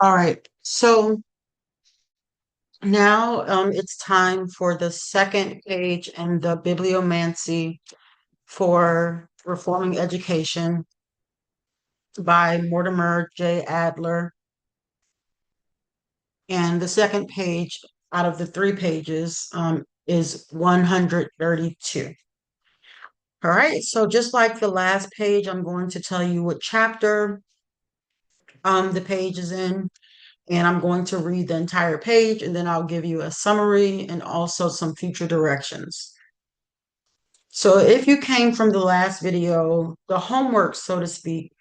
All right. So now it's time for the second page and the bibliomancy for Reforming Education by Mortimer J. Adler. And the second page out of the three pages is 132. All right. So just like the last page, I'm going to tell you what chapter the page is in. And I'm going to read the entire page and then I'll give you a summary and also some future directions. So if you came from the last video, the homework, so to speak,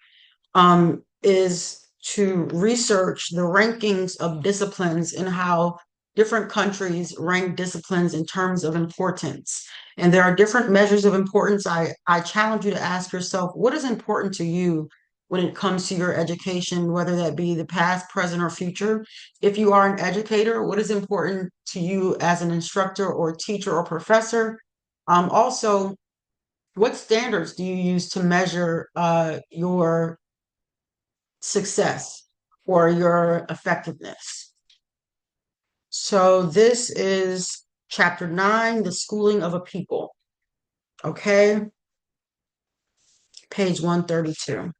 is to research the rankings of disciplines and how different countries rank disciplines in terms of importance. And there are different measures of importance. I challenge you to ask yourself, what is important to you when it comes to your education, whether that be the past, present, or future? If you are an educator, what is important to you as an instructor or teacher or professor? Also, what standards do you use to measure your success or your effectiveness? So this is chapter 9, the schooling of a people. Okay, page 132.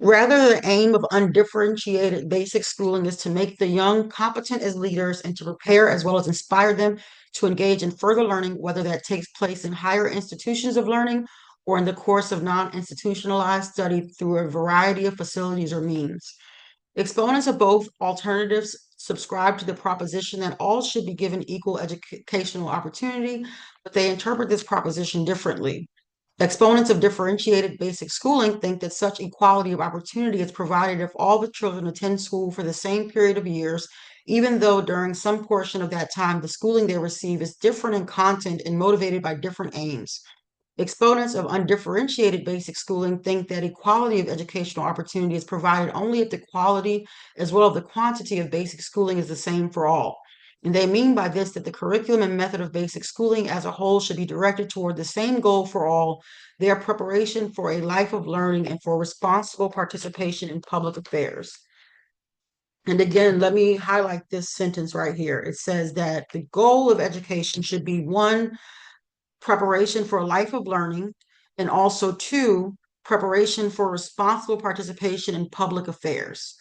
Rather, the aim of undifferentiated basic schooling is to make the young competent as leaders and to prepare as well as inspire them to engage in further learning, whether that takes place in higher institutions of learning or in the course of non-institutionalized study through a variety of facilities or means. Exponents of both alternatives subscribe to the proposition that all should be given equal educational opportunity, but they interpret this proposition differently. Exponents of differentiated basic schooling think that such equality of opportunity is provided if all the children attend school for the same period of years, even though during some portion of that time the schooling they receive is different in content and motivated by different aims. Exponents of undifferentiated basic schooling think that equality of educational opportunity is provided only if the quality as well as the quantity of basic schooling is the same for all. And they mean by this that the curriculum and method of basic schooling as a whole should be directed toward the same goal for all, their preparation for a life of learning and for responsible participation in public affairs. And again, let me highlight this sentence right here. It says that the goal of education should be one, preparation for a life of learning, and also two, preparation for responsible participation in public affairs.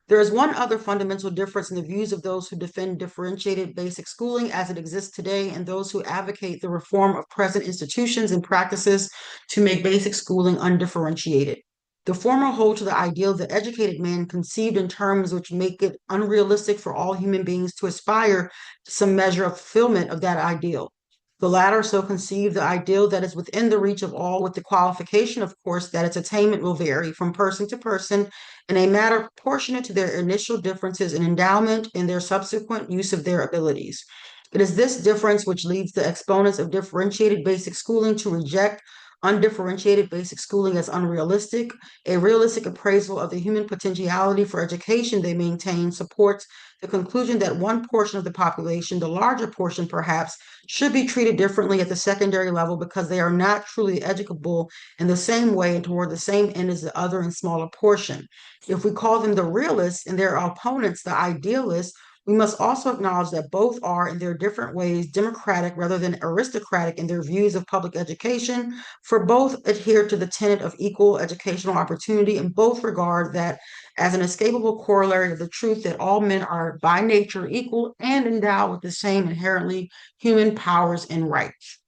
There is one other fundamental difference in the views of those who defend differentiated basic schooling as it exists today and those who advocate the reform of present institutions and practices to make basic schooling undifferentiated. The former hold to the ideal of the educated man conceived in terms which make it unrealistic for all human beings to aspire to some measure of fulfillment of that ideal. The latter so conceive the ideal that is within the reach of all, with the qualification, of course, that its attainment will vary from person to person in a matter proportionate to their initial differences in endowment and their subsequent use of their abilities. It is this difference which leads the exponents of differentiated basic schooling to reject undifferentiated basic schooling as unrealistic. A realistic appraisal of the human potentiality for education, they maintain, supports the conclusion that one portion of the population, the larger portion perhaps, should be treated differently at the secondary level because they are not truly educable in the same way and toward the same end as the other and smaller portion. If we call them the realists and their opponents the idealists, we must also acknowledge that both are, in their different ways, democratic rather than aristocratic in their views of public education, for both adhere to the tenet of equal educational opportunity and both regard that as an escapable corollary of the truth that all men are by nature equal and endowed with the same inherently human powers and rights.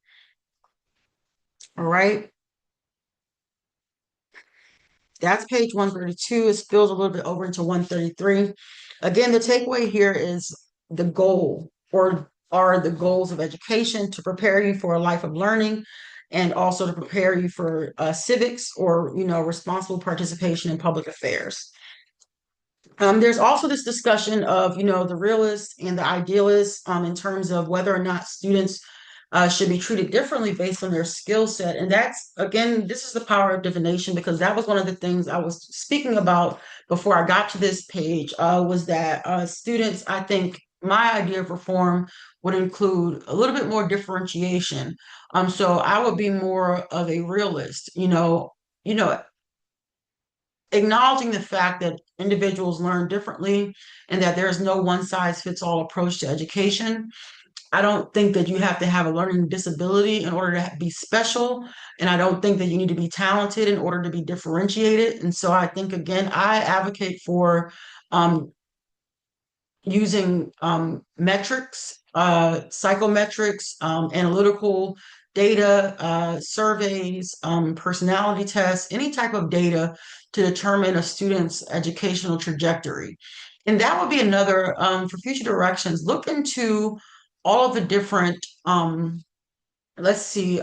All right. That's page 132. It spills a little bit over into 133. Again, the takeaway here is the goal or are the goals of education to prepare you for a life of learning and also to prepare you for civics or, responsible participation in public affairs. There's also this discussion of, the realists and the idealists in terms of whether or not students should be treated differently based on their skill set. And that's, again, this is the power of divination, because that was one of the things I was speaking about before I got to this page, was that students, I think my idea of reform would include a little bit more differentiation. So I would be more of a realist, acknowledging the fact that individuals learn differently and that there is no one size fits all approach to education. I don't think that you have to have a learning disability in order to be special. And I don't think that you need to be talented in order to be differentiated. And so I think, again, I advocate for um, using metrics, psychometrics, analytical data, surveys, personality tests, any type of data to determine a student's educational trajectory. And that would be another, for future directions, look into all of the different, let's see,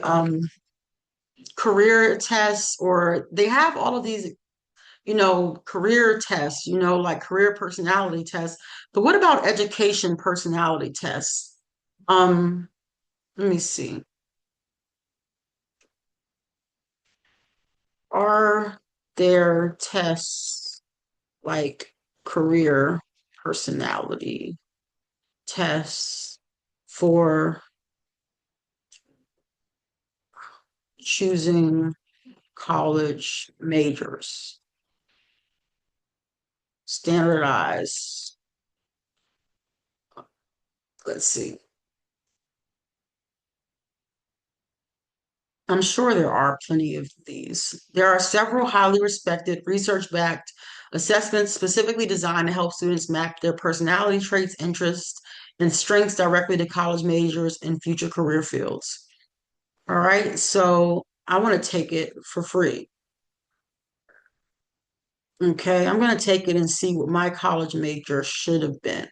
career tests, or they have all of these, career tests, like career personality tests. But what about education personality tests? Um, Let me see. Are there tests like career personality tests for choosing college majors? Standardized. Let's see. I'm sure there are plenty of these. There are several highly respected, research-backed assessments specifically designed to help students map their personality traits, interests, and strengths directly to college majors and future career fields. All right, so I want to take it for free. Okay, I'm going to take it and see what my college major should have been.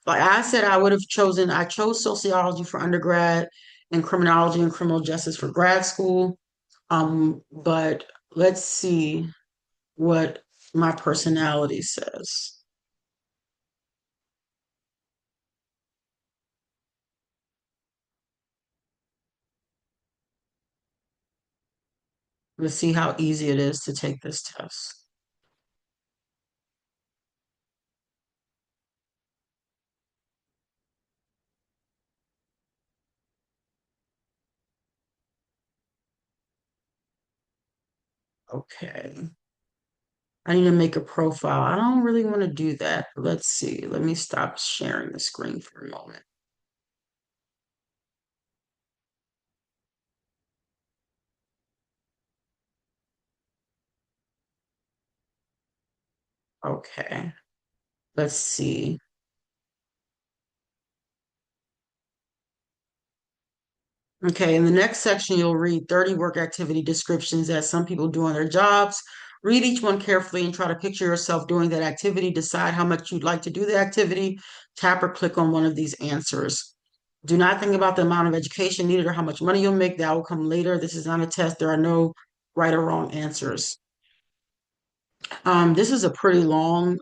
Like I said, I chose sociology for undergrad and criminology and criminal justice for grad school. But let's see what my personality says. Let's see how easy it is to take this test. Okay. I need to make a profile. I don't really want to do that. Let's see. Let me stop sharing the screen for a moment. Okay. Let's see. Okay, in the next section, you'll read 30 work activity descriptions that some people do on their jobs. Read each one carefully and try to picture yourself doing that activity. Decide how much you'd like to do the activity. Tap or click on one of these answers. Do not think about the amount of education needed or how much money you'll make. That will come later. This is not a test. There are no right or wrong answers. This is a pretty long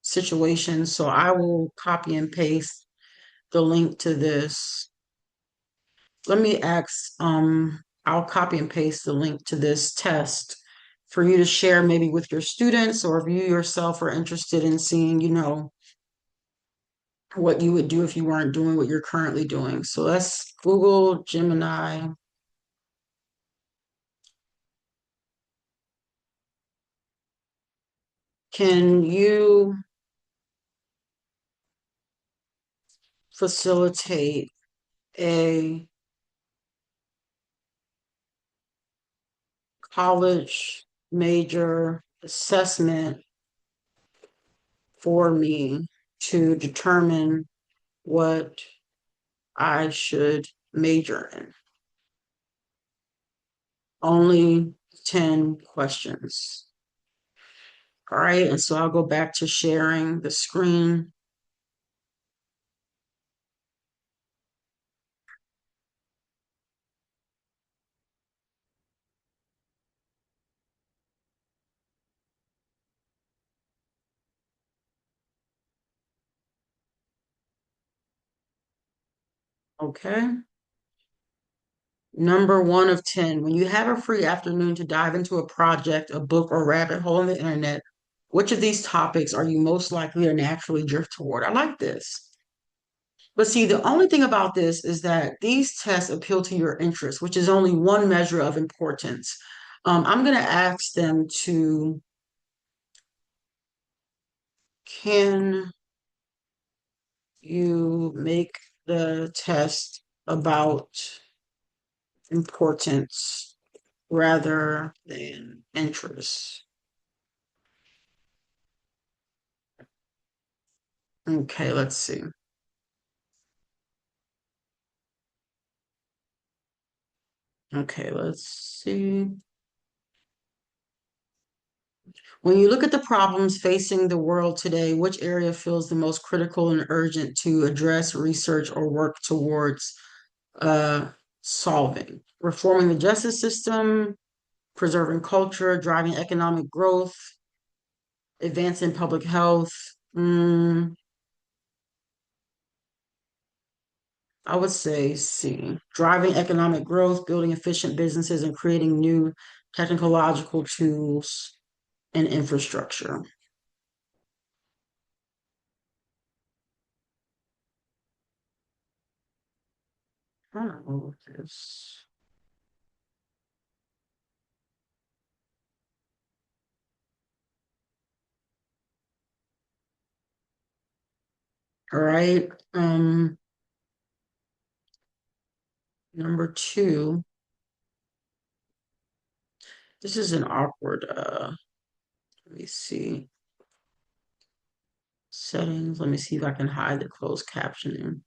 situation. So I will copy and paste the link to this. Let me ask, I'll copy and paste the link to this test for you to share maybe with your students, or if you yourself are interested in seeing, what you would do if you weren't doing what you're currently doing. So let's Google Gemini. Can you facilitate a college major assessment for me to determine what I should major in? Only 10 questions. All right, and so I'll go back to sharing the screen. Okay. Number one of 10, when you have a free afternoon to dive into a project, a book, or rabbit hole on the internet, which of these topics are you most likely to naturally drift toward? I like this. But see, the only thing about this is that these tests appeal to your interest, which is only one measure of importance. I'm going to ask them to, can you make the test about importance rather than interest? Okay, let's see. Okay, let's see. When you look at the problems facing the world today, which area feels the most critical and urgent to address, research, or work towards uh, solving? Reforming the justice system, preserving culture, driving economic growth, advancing public health. Mm, I would say C, driving economic growth, building efficient businesses, and creating new technological tools and infrastructure. I don't know what this. All right. Number two, this is an awkward, let me see. Settings. Let me see if I can hide the closed captioning.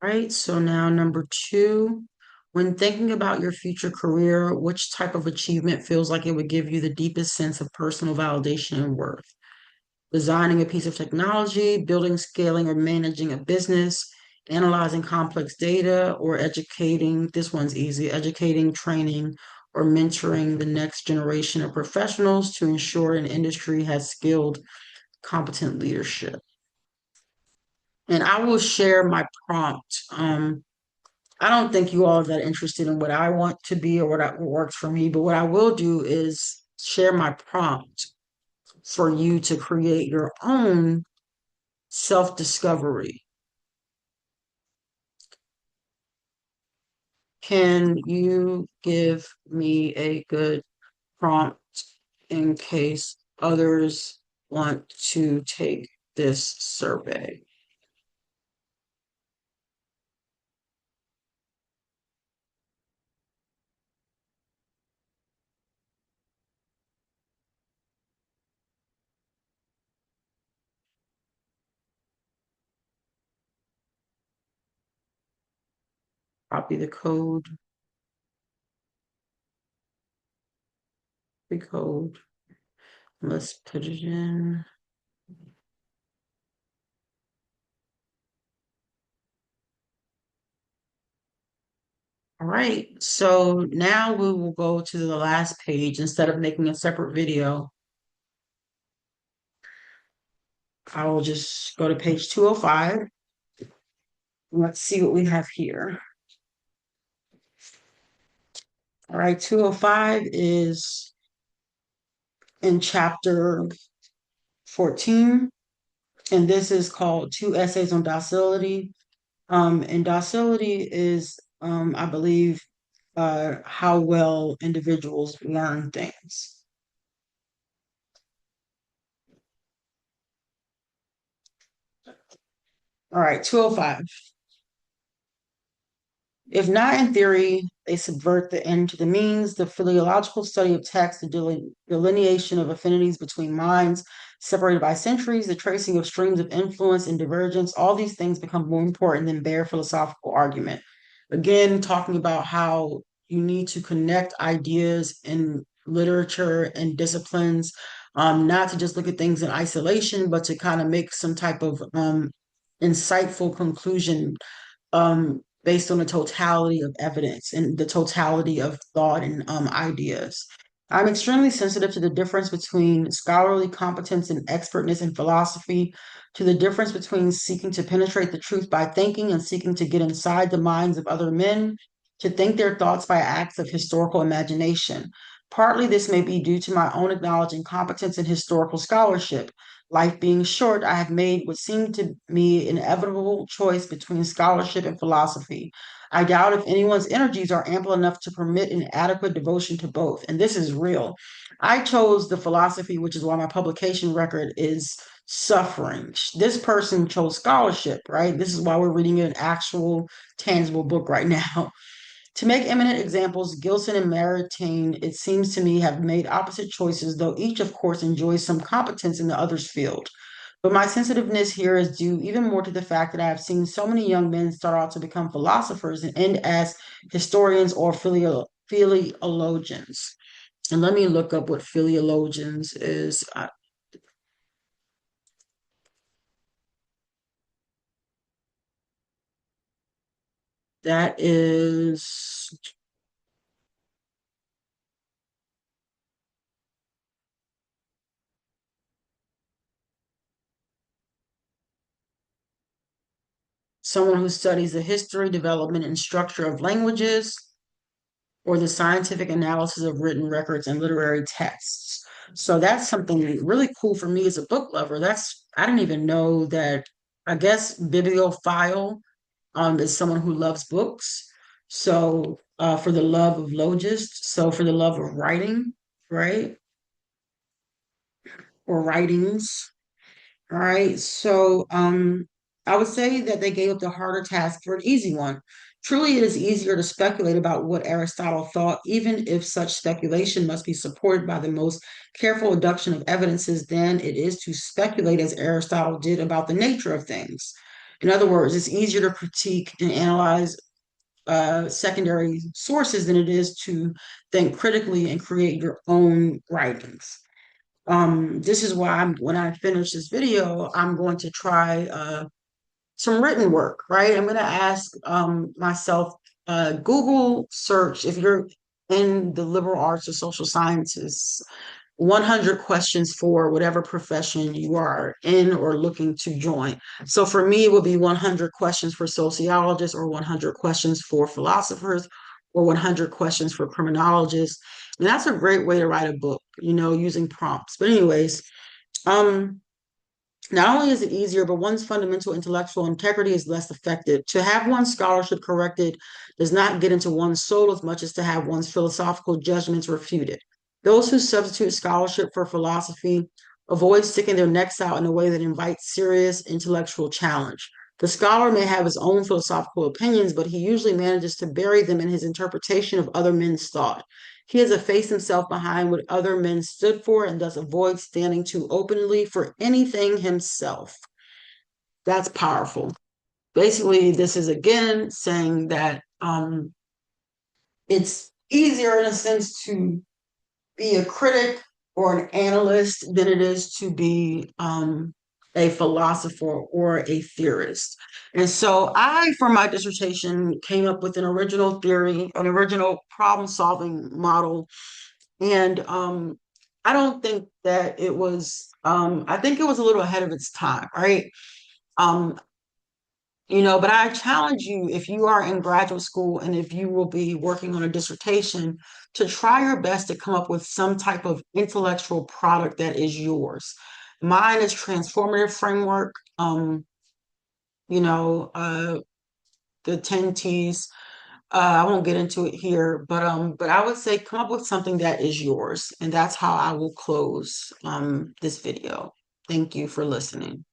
All right, so now number two, when thinking about your future career, which type of achievement feels like it would give you the deepest sense of personal validation and worth? Designing a piece of technology, building, scaling, or managing a business, analyzing complex data, or educating, this one's easy, educating, training, or mentoring the next generation of professionals to ensure an industry has skilled, competent leadership. And I will share my prompt. I don't think you all are that interested in what I want to be or what works for me, but what I will do is share my prompt for you to create your own self-discovery. Can you give me a good prompt in case others want to take this survey? Copy the code, the code. Let's put it in. All right, so now we will go to the last page. Instead of making a separate video, I will just go to page 205. Let's see what we have here. All right, 205 is in chapter 14, and this is called Two Essays on Docility. And docility is, I believe, how well individuals learn things. All right, 205. If not in theory, they subvert the end to the means, the philological study of text, the delineation of affinities between minds separated by centuries, the tracing of streams of influence and divergence, all these things become more important than bare philosophical argument. Again, talking about how you need to connect ideas in literature and disciplines, not to just look at things in isolation, but to kind of make some type of insightful conclusion based on the totality of evidence and the totality of thought and ideas. I'm extremely sensitive to the difference between scholarly competence and expertness in philosophy, to the difference between seeking to penetrate the truth by thinking and seeking to get inside the minds of other men, to think their thoughts by acts of historical imagination. Partly this may be due to my own acknowledging competence in historical scholarship. Life being short, I have made what seemed to me an inevitable choice between scholarship and philosophy. I doubt if anyone's energies are ample enough to permit an adequate devotion to both. And this is real. I chose the philosophy, which is why my publication record is suffering. This person chose scholarship, right? This is why we're reading an actual tangible book right now. To make eminent examples, Gilson and Maritain, it seems to me, have made opposite choices, though each, of course, enjoys some competence in the other's field. But my sensitiveness here is due even more to the fact that I have seen so many young men start out to become philosophers and end as historians or philologians. And let me look up what philologians is. That is someone who studies the history, development, and structure of languages, or the scientific analysis of written records and literary texts. So that's something really cool for me as a book lover. I didn't even know that. I guess bibliophile is someone who loves books. So for the love of logist, so for the love of writing, right? Or writings. All right. So I would say that they gave up the harder task for an easy one. Truly, it is easier to speculate about what Aristotle thought, even if such speculation must be supported by the most careful adduction of evidences, than it is to speculate as Aristotle did about the nature of things. In other words, it's easier to critique and analyze secondary sources than it is to think critically and create your own writings. This is why when I finish this video, I'm going to try some written work, right? I'm going to ask myself, Google search, if you're in the liberal arts or social sciences, 100 questions for whatever profession you are in or looking to join. So for me, it would be 100 questions for sociologists, or 100 questions for philosophers, or 100 questions for criminologists. And that's a great way to write a book, using prompts. But anyways, um, not only is it easier, but one's fundamental intellectual integrity is less affected. To have one's scholarship corrected does not get into one's soul as much as to have one's philosophical judgments refuted. Those who substitute scholarship for philosophy avoid sticking their necks out in a way that invites serious intellectual challenge. The scholar may have his own philosophical opinions, but he usually manages to bury them in his interpretation of other men's thought. He has effaced himself behind what other men stood for and thus avoids standing too openly for anything himself. That's powerful. Basically, this is again saying that it's easier in a sense to be a critic or an analyst than it is to be a philosopher or a theorist. And so I, for my dissertation, came up with an original theory, an original problem solving model. And I don't think that it was, I think it was a little ahead of its time, right? Um, but I challenge you, if you are in graduate school and if you will be working on a dissertation, to try your best to come up with some type of intellectual product that is yours. Mine is transformative framework, you know, uh, the 10 T's. I won't get into it here, but I would say come up with something that is yours, and that's how I will close this video. Thank you for listening.